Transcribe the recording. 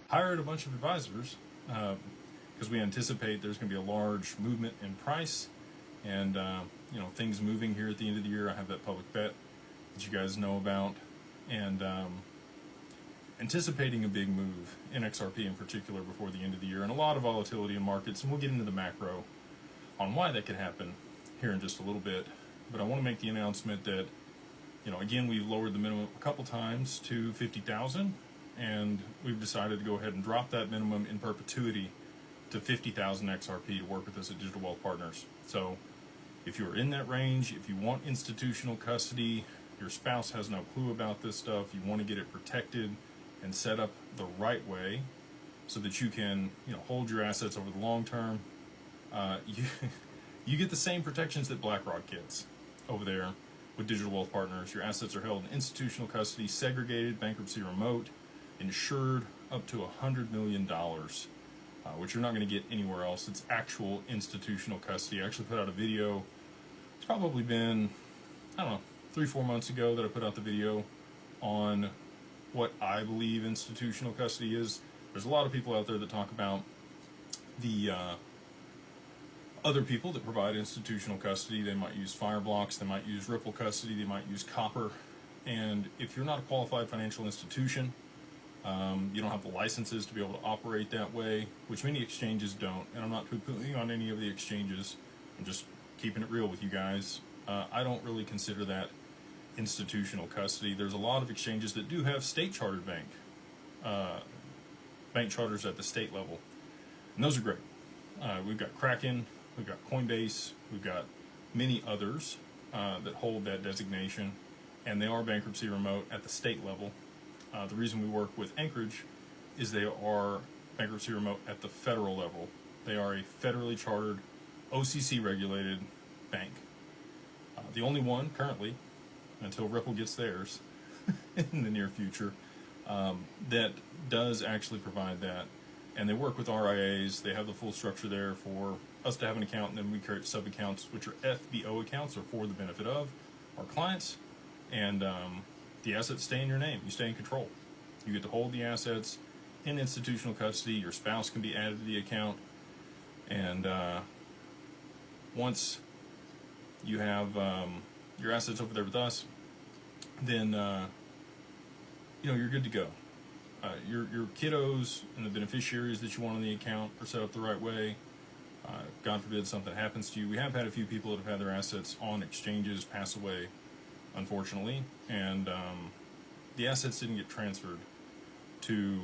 hired a bunch of advisors because we anticipate there's going to be a large movement in price and things moving here at the end of the year. I have that public bet that you guys know about, and anticipating a big move in XRP in particular before the end of the year, and a lot of volatility in markets, and we'll get into the macro on why that could happen here in just a little bit. But I want to make the announcement that, again, we've lowered the minimum a couple times to 50,000, and we've decided to go ahead and drop that minimum in perpetuity to 50,000 XRP to work with us at Digital Wealth Partners. So if you're in that range, if you want institutional custody, your spouse has no clue about this stuff, you want to get it protected and set up the right way so that you can hold your assets over the long term, you get the same protections that BlackRock gets over there with Digital Wealth Partners. Your assets are held in institutional custody, segregated, bankruptcy remote, insured up to $100 million, which you're not going to get anywhere else. It's actual institutional custody. I actually put out a video. It's probably been, 3-4 months ago that I put out the video on what I believe institutional custody is. There's a lot of people out there that talk about the other people that provide institutional custody. They might use Fireblocks, they might use Ripple custody, they might use Copper. And if you're not a qualified financial institution, you don't have the licenses to be able to operate that way, which many exchanges don't. And I'm not poo-pooing on any of the exchanges. I'm just keeping it real with you guys. I don't really consider that institutional custody. There's a lot of exchanges that do have state chartered bank charters at the state level, and those are great. We've got Kraken, we've got Coinbase, we've got many others that hold that designation, and they are bankruptcy remote at the state level. The reason we work with Anchorage is they are bankruptcy remote at the federal level. They are a federally chartered, OCC regulated bank. The only one currently, until Ripple gets theirs in the near future, that does actually provide that. And they work with RIAs. They have the full structure there for us to have an account, and then we create sub-accounts, which are FBO accounts, or for the benefit of our clients. And the assets stay in your name. You stay in control. You get to hold the assets in institutional custody. Your spouse can be added to the account. And once you have your assets over there with us, then you're good to go. Your kiddos and the beneficiaries that you want on the account are set up the right way. God forbid something happens to you. We have had a few people that have had their assets on exchanges pass away, unfortunately, and the assets didn't get transferred to